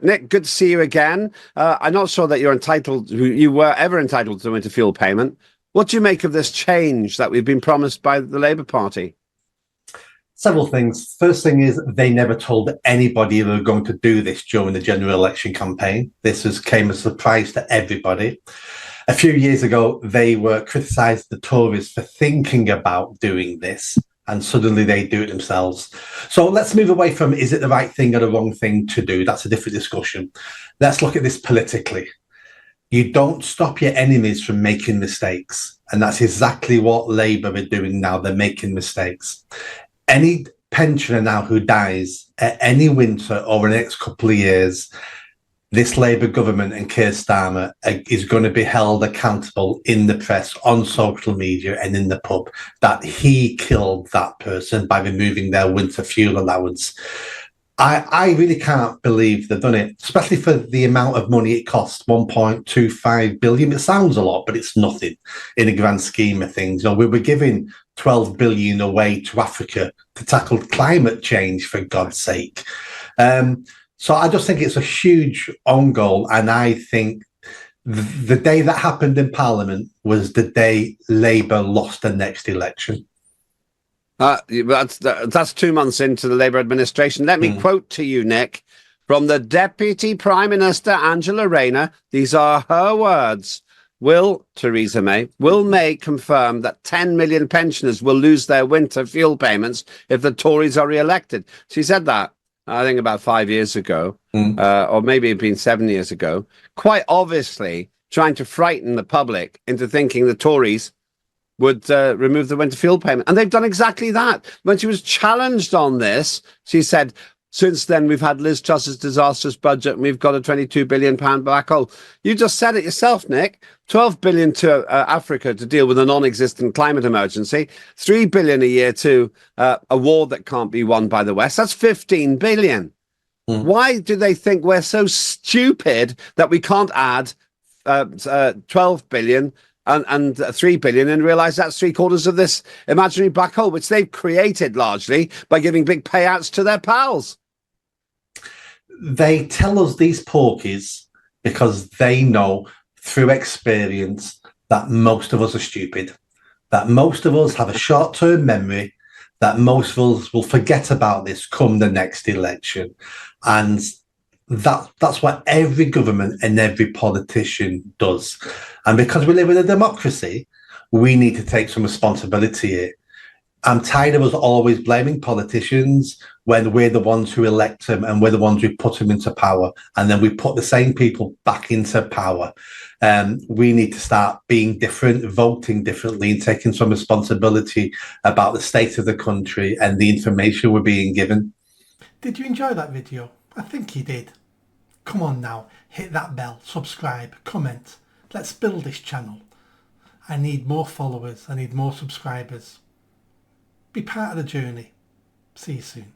Nick, good to see you again. I'm not sure that you were ever entitled to winter fuel payment. What do you make of this change that we've been promised by the Labour Party? Several things. First thing is they never told anybody they were going to do this during the general election campaign. Came as a surprise to everybody. A few years ago, they were criticised the Tories for thinking about doing this, and suddenly they do it themselves. So let's move away from is it the right thing or the wrong thing to do? That's a different discussion. Let's look at this politically. You don't stop your enemies from making mistakes. And that's exactly what Labour are doing now. They're making mistakes. Any pensioner now who dies at any winter over the next couple of years, this Labour government and Keir Starmer is going to be held accountable in the press, on social media and in the pub that he killed that person by removing their winter fuel allowance. I really can't believe they've done it, especially for the amount of money it costs, 1.25 billion. It sounds a lot, but it's nothing in the grand scheme of things. You know, we were giving 12 billion away to Africa to tackle climate change, for God's sake. So I just think it's a huge own goal. And I think the day that happened in Parliament was the day Labour lost the next election. That's 2 months into the Labour administration. Let me quote to you, Nick, from the Deputy Prime Minister, Angela Rayner. These are her words. Theresa May confirm that 10 million pensioners will lose their winter fuel payments if the Tories are re-elected. She said that, I think, about 5 years ago, or maybe it'd been 7 years ago, quite obviously trying to frighten the public into thinking the Tories would remove the winter fuel payment. And they've done exactly that. When she was challenged on this, she said, since then, we've had Liz Truss's disastrous budget and we've got a £22 billion black hole. You just said it yourself, Nick. 12 billion to Africa to deal with a non-existent climate emergency. 3 billion a year to a war that can't be won by the West. That's 15 billion. Why do they think we're so stupid that we can't add 12 billion and 3 billion and realise that's 3/4 of this imaginary black hole, which they've created largely by giving big payouts to their pals? They tell us these porkies because they know through experience that most of us are stupid, that most of us have a short-term memory, that most of us will forget about this come the next election. And that's what every government and every politician does. And because we live in a democracy, we need to take some responsibility here. I'm tired of us always blaming politicians when we're the ones who elect them and we're the ones who put them into power. And then we put the same people back into power. We need to start being different, voting differently, and taking some responsibility about the state of the country and the information we're being given. Did you enjoy that video? I think you did. Come on now, hit that bell, subscribe, comment. Let's build this channel. I need more followers, I need more subscribers. Be part of the journey. See you soon.